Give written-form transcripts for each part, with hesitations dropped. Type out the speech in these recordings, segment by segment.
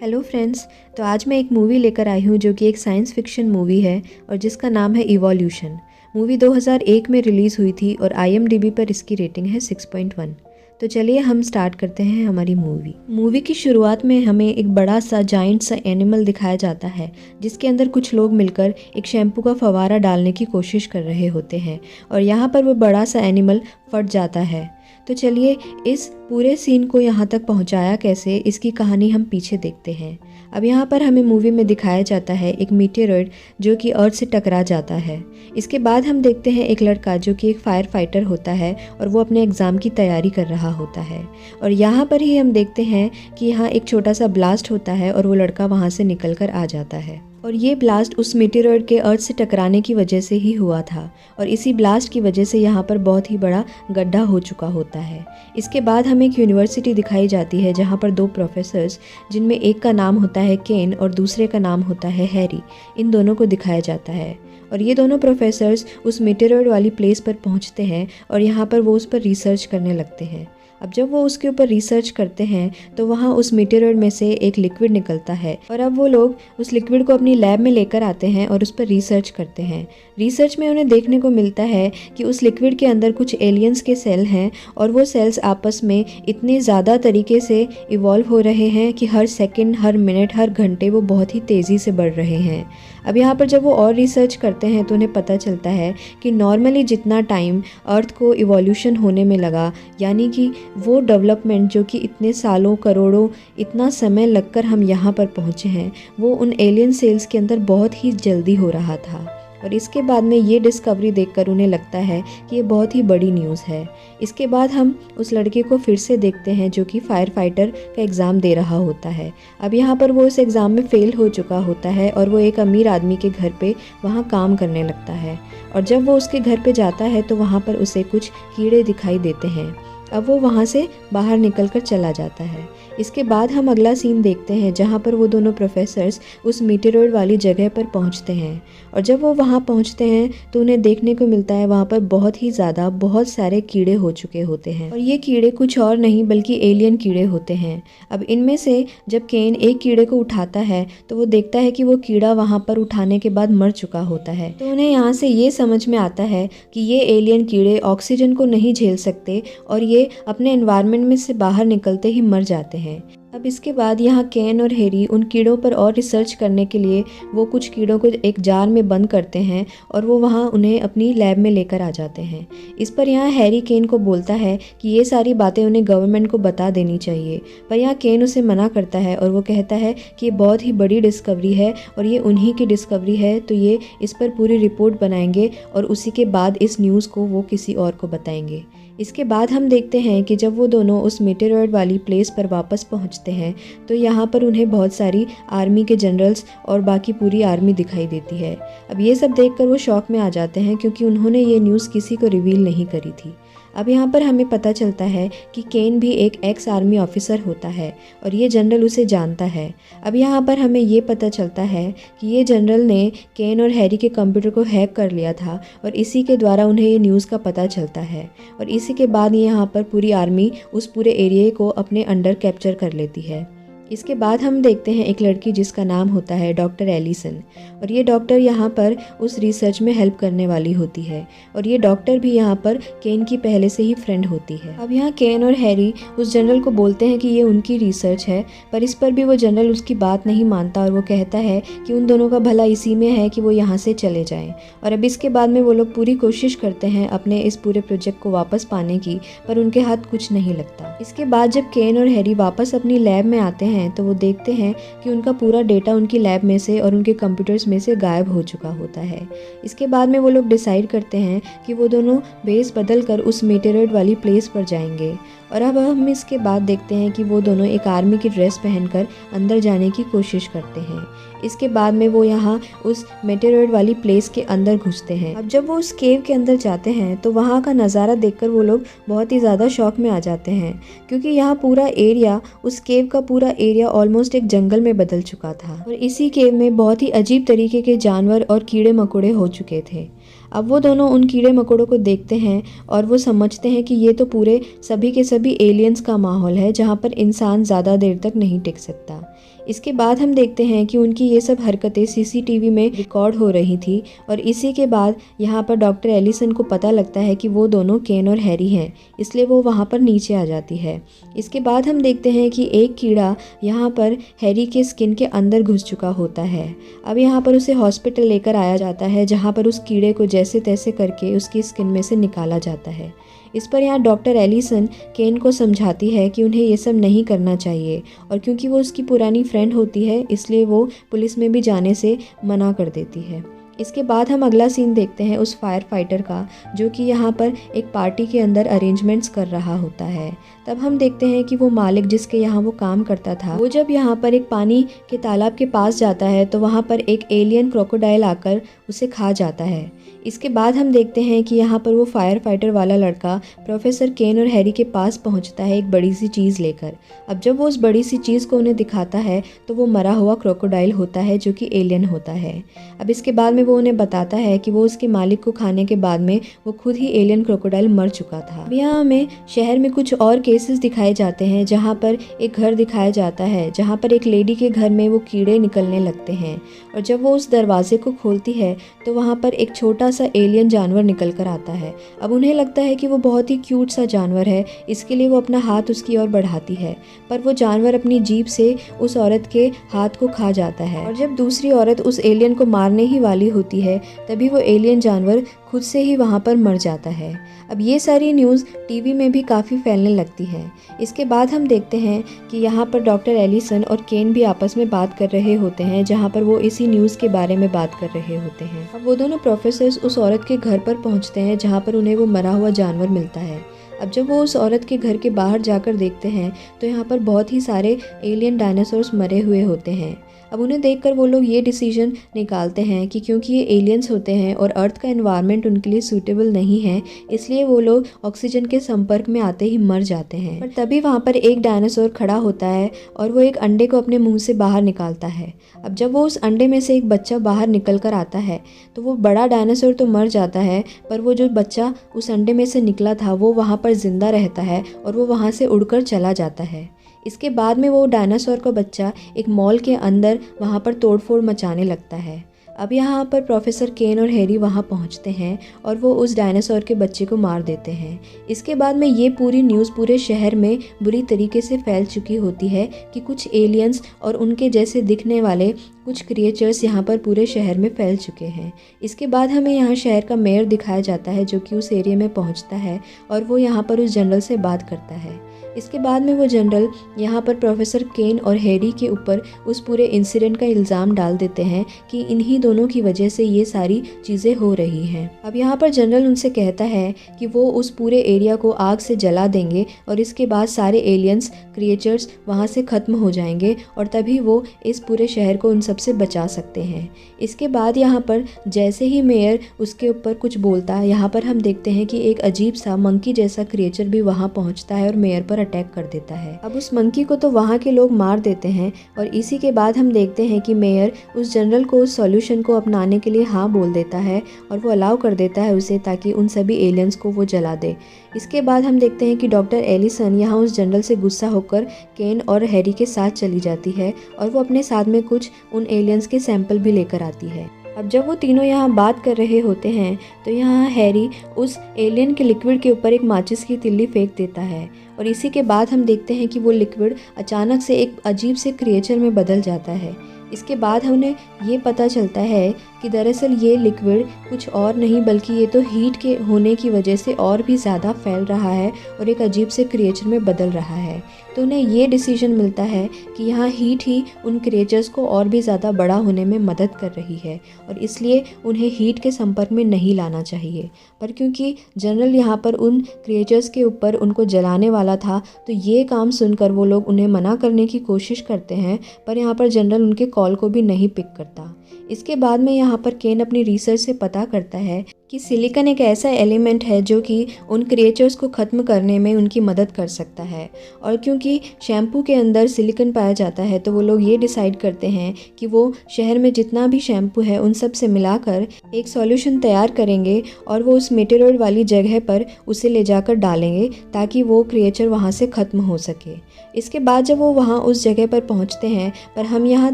Hello friends. तो आज मैं एक मूवी लेकर आई हूँ जो कि एक साइंस फिक्शन मूवी है और जिसका नाम है इवोल्यूशन। मूवी 2001 में रिलीज़ हुई थी और IMDb पर इसकी रेटिंग है 6.1। तो चलिए हम स्टार्ट करते हैं हमारी मूवी की शुरुआत में हमें एक बड़ा सा जाइंट सा एनिमल दिखाया जाता है जिसके अंदर कुछ लोग मिलकर एक शैम्पू का फवारा डालने की कोशिश कर रहे होते हैं और यहाँ पर वो बड़ा सा एनिमल फट जाता है। तो चलिए इस पूरे सीन को यहाँ तक पहुँचाया कैसे, इसकी कहानी हम पीछे देखते हैं। अब यहाँ पर हमें मूवी में दिखाया जाता है एक मीटेरॉइड जो कि अर्थ से टकरा जाता है। इसके बाद हम देखते हैं एक लड़का जो कि एक फायर फाइटर होता है और वो अपने एग्ज़ाम की तैयारी कर रहा होता है। और यहाँ पर ही हम देखते हैं कि यहाँ एक छोटा सा ब्लास्ट होता है और वो लड़का वहाँ से निकल कर आ जाता है। और ये ब्लास्ट उस मीटेरॉइड के अर्थ से टकराने की वजह से ही हुआ था और इसी ब्लास्ट की वजह से यहाँ पर बहुत ही बड़ा गड्ढा हो चुका होता है। इसके बाद हमें एक यूनिवर्सिटी दिखाई जाती है जहाँ पर दो प्रोफेसर्स, जिनमें एक का नाम होता है केन और दूसरे का नाम होता है हैरी, इन दोनों को दिखाया जाता है। और ये दोनों प्रोफेसर्स उस मीटेरॉइड वाली प्लेस पर पहुँचते हैं और यहाँ पर वो उस पर रिसर्च करने लगते हैं। अब जब वो उसके ऊपर रिसर्च करते हैं तो वहाँ उस मीटेरॉइड में से एक लिक्विड निकलता है और अब वो लोग उस लिक्विड को अपनी लैब में लेकर आते हैं और उस पर रिसर्च करते हैं। रिसर्च में उन्हें देखने को मिलता है कि उस लिक्विड के अंदर कुछ एलियंस के सेल हैं और वो सेल्स आपस में इतने ज़्यादा तरीके से इवॉल्व हो रहे हैं कि हर सेकंड, हर मिनट, हर घंटे वो बहुत ही तेज़ी से बढ़ रहे हैं। अब यहाँ पर जब वो और रिसर्च करते हैं तो उन्हें पता चलता है कि नॉर्मली जितना टाइम अर्थ को इवोल्यूशन होने में लगा, यानी कि वो डेवलपमेंट जो कि इतने सालों, करोड़ों, इतना समय लगकर हम यहाँ पर पहुँचे हैं, वो उन एलियन सेल्स के अंदर बहुत ही जल्दी हो रहा था। और इसके बाद में ये डिस्कवरी देखकर उन्हें लगता है कि ये बहुत ही बड़ी न्यूज़ है। इसके बाद हम उस लड़के को फिर से देखते हैं जो कि फायर फाइटर का एग्ज़ाम दे रहा होता है। अब यहाँ पर वो उस एग्ज़ाम में फ़ेल हो चुका होता है और वो एक अमीर आदमी के घर पे वहाँ काम करने लगता है। और जब वो उसके घर पे जाता है तो वहाँ पर उसे कुछ कीड़े दिखाई देते हैं। अब वो वहाँ से बाहर निकल कर चला जाता है। इसके बाद हम अगला सीन देखते हैं जहाँ पर वो दोनों प्रोफेसर्स उस मीटेरॉइड वाली जगह पर पहुँचते हैं। और जब वो वहाँ पहुँचते हैं तो उन्हें देखने को मिलता है वहाँ पर बहुत सारे कीड़े हो चुके होते हैं और ये कीड़े कुछ और नहीं बल्कि एलियन कीड़े होते हैं। अब इनमें से जब केन एक कीड़े को उठाता है तो वो देखता है कि वो कीड़ा वहाँ पर उठाने के बाद मर चुका होता है। तो उन्हें यहाँ से ये समझ में आता है कि ये एलियन कीड़े ऑक्सीजन को नहीं झेल सकते और ये अपने एनवायरनमेंट में से बाहर निकलते ही मर जाते हैं। अब इसके बाद यहाँ केन और हैरी उन कीड़ों पर और रिसर्च करने के लिए वो कुछ कीड़ों को एक जार में बंद करते हैं और वो वहाँ उन्हें अपनी लैब में लेकर आ जाते हैं। इस पर यहाँ हैरी केन को बोलता है कि ये सारी बातें उन्हें गवर्नमेंट को बता देनी चाहिए, पर यहाँ केन उसे मना करता है और वो कहता है कि ये बहुत ही बड़ी डिस्कवरी है और ये उन्हीं की डिस्कवरी है, तो ये इस पर पूरी रिपोर्ट बनाएंगे और उसी के बाद इस न्यूज़ को वो किसी और को बताएंगे। इसके बाद हम देखते हैं कि जब वो दोनों उस मीटेरॉइड वाली प्लेस पर वापस पहुंचते हैं तो यहाँ पर उन्हें बहुत सारी आर्मी के जनरल्स और बाकी पूरी आर्मी दिखाई देती है। अब ये सब देखकर वो शॉक में आ जाते हैं क्योंकि उन्होंने ये न्यूज़ किसी को रिवील नहीं करी थी। अब यहाँ पर हमें पता चलता है कि केन भी एक एक्स आर्मी ऑफिसर होता है और ये जनरल उसे जानता है। अब यहाँ पर हमें ये पता चलता है कि ये जनरल ने केन और हैरी के कंप्यूटर को हैक कर लिया था और इसी के द्वारा उन्हें ये न्यूज़ का पता चलता है और इसी के बाद यहाँ पर पूरी आर्मी उस पूरे एरिया को अपने अंडर कैप्चर कर लेती है। इसके बाद हम देखते हैं एक लड़की जिसका नाम होता है डॉक्टर एलिसन और ये डॉक्टर यहाँ पर उस रिसर्च में हेल्प करने वाली होती है और ये डॉक्टर भी यहाँ पर केन की पहले से ही फ्रेंड होती है। अब यहाँ केन और हैरी उस जनरल को बोलते हैं कि ये उनकी रिसर्च है, पर इस पर भी वो जनरल उसकी बात नहीं मानता और वो कहता है कि उन दोनों का भला इसी में है कि वो यहाँ से चले जाएँ। और अब इसके बाद में वो लोग पूरी कोशिश करते हैं अपने इस पूरे प्रोजेक्ट को वापस पाने की, पर उनके हाथ कुछ नहीं लगता। इसके बाद जब केन और हैरी वापस अपनी लैब में आते हैं तो वो देखते हैं कि उनका पूरा डेटा उनकी लैब में से और उनके कंप्यूटर्स में से गायब हो चुका होता है। इसके बाद में वो लोग डिसाइड करते हैं कि वो दोनों बेस बदल कर उस मीटेरॉइड वाली प्लेस पर जाएंगे। और अब हम इसके बाद देखते हैं कि वो दोनों एक आर्मी की ड्रेस पहनकर अंदर जाने की कोशिश करते हैं। इसके बाद में वो यहाँ उस मीटेरॉइड वाली प्लेस के अंदर घुसते हैं। अब जब वो उस केव के अंदर जाते हैं तो वहाँ का नज़ारा देखकर वो लोग बहुत ही ज़्यादा शॉक में आ जाते हैं क्योंकि यहाँ पूरा एरिया, उस केव का पूरा एरिया ऑलमोस्ट एक जंगल में बदल चुका था और इसी केव में बहुत ही अजीब तरीके के जानवर और कीड़े मकोड़े हो चुके थे। अब वो दोनों उन कीड़े मकोड़ों को देखते हैं और वो समझते हैं कि ये तो पूरे सभी के सभी एलियंस का माहौल है जहाँ पर इंसान ज़्यादा देर तक नहीं टिक सकता। इसके बाद हम देखते हैं कि उनकी ये सब हरकतें सीसीटीवी में रिकॉर्ड हो रही थी और इसी के बाद यहाँ पर डॉक्टर एलिसन को पता लगता है कि वो दोनों केन और हैरी हैं, इसलिए वो वहाँ पर नीचे आ जाती है। इसके बाद हम देखते हैं कि एक कीड़ा यहाँ पर हैरी के स्किन के अंदर घुस चुका होता है। अब यहाँ पर उसे हॉस्पिटल लेकर आया जाता है जहाँ पर उस कीड़े को जैसे तैसे करके उसकी स्किन में से निकाला जाता है। इस पर यहाँ डॉक्टर एलिसन केन को समझाती है कि उन्हें ये सब नहीं करना चाहिए और क्योंकि वो उसकी पुरानी फ्रेंड होती है इसलिए वो पुलिस में भी जाने से मना कर देती है। इसके बाद हम अगला सीन देखते हैं उस फायर फाइटर का जो कि यहाँ पर एक पार्टी के अंदर अरेंजमेंट्स कर रहा होता है। तब हम देखते हैं कि वो मालिक जिसके यहाँ वो काम करता था वो जब यहाँ पर एक पानी के तालाब के पास जाता है तो वहाँ पर एक एलियन क्रोकोडाइल आकर उसे खा जाता है। इसके बाद हम देखते हैं कि यहाँ पर वो फायर फाइटर वाला लड़का प्रोफेसर केन और हैरी के पास पहुँचता है एक बड़ी सी चीज़ लेकर। अब जब वो उस बड़ी सी चीज़ को उन्हें दिखाता है तो वो मरा हुआ क्रोकोडाइल होता है जो कि एलियन होता है। अब इसके बाद में वो उन्हें बताता है कि वो उसके मालिक को खाने के बाद में वो खुद ही एलियन क्रोकोडाइल मर चुका था। अब यहाँ हमें शहर में कुछ और केसेस दिखाए जाते हैं जहाँ पर एक घर दिखाया जाता है जहाँ पर एक लेडी के घर में वो कीड़े निकलने लगते हैं और जब वो उस दरवाजे को खोलती है तो वहाँ पर एक छोटा सा एलियन जानवर निकल कर आता है। अब उन्हें लगता है कि वो बहुत ही क्यूट सा जानवर है, इसके लिए वो अपना हाथ उसकी ओर बढ़ाती है, पर वो जानवर अपनी जीभ से उस औरत के हाथ को खा जाता है और जब दूसरी औरत उस एलियन को मारने ही वाली होती है तभी वो एलियन जानवर खुद से ही वहाँ पर मर जाता है। अब ये सारी न्यूज़ टीवी में भी काफ़ी फैलने लगती है। इसके बाद हम देखते हैं कि यहाँ पर डॉक्टर एलिसन और केन भी आपस में बात कर रहे होते हैं जहाँ पर वो इसी न्यूज़ के बारे में बात कर रहे होते हैं। अब वो दोनों प्रोफेसर्स उस औरत के घर पर पहुँचते हैं जहाँ पर उन्हें वो मरा हुआ जानवर मिलता है। अब जब वो उस औरत के घर के बाहर जाकर देखते हैं तो यहाँ पर बहुत ही सारे एलियन डायनासोर्स मरे हुए होते हैं। अब उन्हें देखकर वो लोग ये डिसीजन निकालते हैं कि क्योंकि ये एलियंस होते हैं और अर्थ का एनवायरनमेंट उनके लिए सूटेबल नहीं है इसलिए वो लोग ऑक्सीजन के संपर्क में आते ही मर जाते हैं। पर तभी वहाँ पर एक डायनासोर खड़ा होता है और वो एक अंडे को अपने मुंह से बाहर निकालता है। अब जब वो उस अंडे में से एक बच्चा बाहर निकल कर आता है तो वो बड़ा डायनासोर तो मर जाता है पर वो जो बच्चा उस अंडे में से निकला था वो वहाँ पर जिंदा रहता है और वो वहाँ से उड़कर चला जाता है। इसके बाद में वो डायनासोर का बच्चा एक मॉल के अंदर वहाँ पर तोड़फोड़ मचाने लगता है। अब यहाँ पर प्रोफेसर केन और हैरी वहाँ पहुँचते हैं और वो उस डायनासोर के बच्चे को मार देते हैं। इसके बाद में ये पूरी न्यूज़ पूरे शहर में बुरी तरीके से फैल चुकी होती है कि कुछ एलियंस और उनके जैसे दिखने वाले कुछ क्रिएचर्स यहाँ पर पूरे शहर में फैल चुके हैं। इसके बाद हमें यहाँ शहर का मेयर दिखाया जाता है जो कि उस एरिया में पहुँचता है और वो यहाँ पर उस जनरल से बात करता है। इसके बाद में वो जनरल यहाँ पर प्रोफेसर केन और हैरी के ऊपर उस पूरे इंसिडेंट का इल्ज़ाम डाल देते हैं कि इन्हीं दोनों की वजह से ये सारी चीज़ें हो रही हैं। अब यहाँ पर जनरल उनसे कहता है कि वो उस पूरे एरिया को आग से जला देंगे और इसके बाद सारे एलियंस क्रिएचर्स वहाँ से ख़त्म हो जाएंगे और तभी वो इस पूरे शहर को उन सब से बचा सकते हैं। इसके बाद यहाँ पर जैसे ही मेयर उसके ऊपर कुछ बोलता है यहाँ पर हम देखते हैं कि एक अजीब सा मंकी जैसा क्रिएचर भी वहाँ पहुँचता है और मेयर पर अटैक कर देता है। अब उस मंकी को तो वहाँ के लोग मार देते हैं और इसी के बाद हम देखते हैं कि मेयर उस जनरल को उस सॉल्यूशन को अपनाने के लिए हाँ बोल देता है और वो अलाउ कर देता है उसे ताकि उन सभी एलियंस को वो जला दे। इसके बाद हम देखते हैं कि डॉक्टर एलिसन यहाँ उस जनरल से गुस्सा होकर केन और हैरी के साथ चली जाती है और वो अपने साथ में कुछ उन एलियंस के सैंपल भी लेकर आती है। अब जब वो तीनों यहाँ बात कर रहे होते हैं तो यहाँ हैरी उस एलियन के लिक्विड के ऊपर एक माचिस की तिल्ली फेंक देता है और इसी के बाद हम देखते हैं कि वो लिक्विड अचानक से एक अजीब से क्रिएचर में बदल जाता है। इसके बाद हमें ये पता चलता है कि दरअसल ये लिक्विड कुछ और नहीं बल्कि ये तो हीट के होने की वजह से और भी ज़्यादा फैल रहा है और एक अजीब से क्रिएचर में बदल रहा है। तो उन्हें ये डिसीजन मिलता है कि यहाँ हीट ही उन क्रिएचर्स को और भी ज़्यादा बड़ा होने में मदद कर रही है और इसलिए उन्हें हीट के संपर्क में नहीं लाना चाहिए। पर क्योंकि जनरल यहाँ पर उन क्रिएचर्स के ऊपर उनको जलाने वाला था तो ये काम सुनकर वो लोग उन्हें मना करने की कोशिश करते हैं पर यहाँ पर जनरल उनके कॉल को भी नहीं पिक करता। इसके बाद में यहाँ पर केन अपनी रिसर्च से पता करता है कि सिलिकॉन एक ऐसा एलिमेंट है जो कि उन क्रिएचर्स को ख़त्म करने में उनकी मदद कर सकता है। और क्योंकि शैम्पू के अंदर सिलिकॉन पाया जाता है तो वो लोग ये डिसाइड करते हैं कि वो शहर में जितना भी शैम्पू है उन सब से मिलाकर एक सॉल्यूशन तैयार करेंगे और वो उस मेटेरॉइड वाली जगह पर उसे ले जाकर डालेंगे ताकि वो क्रिएचर वहाँ से ख़त्म हो सके। इसके बाद जब वो वहाँ उस जगह पर पहुँचते हैं पर हम यहाँ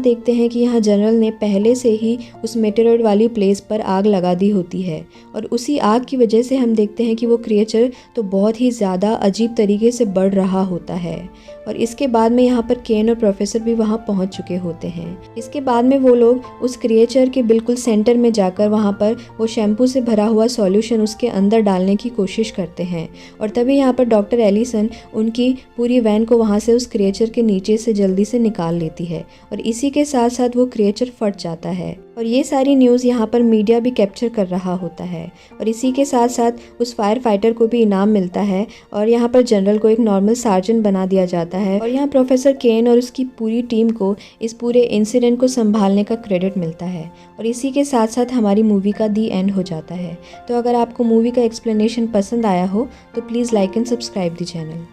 देखते हैं कि यहाँ जनरल ने पहले से ही उस मेटेरॉइड वाली प्लेस पर आग लगा दी होती है और उसी आग की वजह से हम देखते हैं कि वो क्रिएचर तो बहुत ही ज़्यादा अजीब तरीके से बढ़ रहा होता है। और इसके बाद में यहाँ पर केन और प्रोफेसर भी वहाँ पहुँच चुके होते हैं। इसके बाद में वो लोग उस क्रिएचर के बिल्कुल सेंटर में जाकर वहाँ पर वो शैम्पू से भरा हुआ सॉल्यूशन उसके अंदर डालने की कोशिश करते हैं और तभी यहाँ पर डॉक्टर एलिसन उनकी पूरी वैन को वहाँ से उस क्रिएचर के नीचे से जल्दी से निकाल लेती है और इसी के साथ साथ वो क्रिएचर फट जाता है। और ये सारी न्यूज़ यहाँ पर मीडिया भी कैप्चर कर रहा होता है और इसी के साथ साथ उस फायर फाइटर को भी इनाम मिलता है और यहाँ पर जनरल को एक नॉर्मल सार्जेंट बना दिया जाता है और यहाँ प्रोफेसर केन और उसकी पूरी टीम को इस पूरे इंसिडेंट को संभालने का क्रेडिट मिलता है। और इसी के साथ साथ हमारी मूवी का दी एंड हो जाता है। तो अगर आपको मूवी का एक्सप्लेनेशन पसंद आया हो तो please like and subscribe the channel.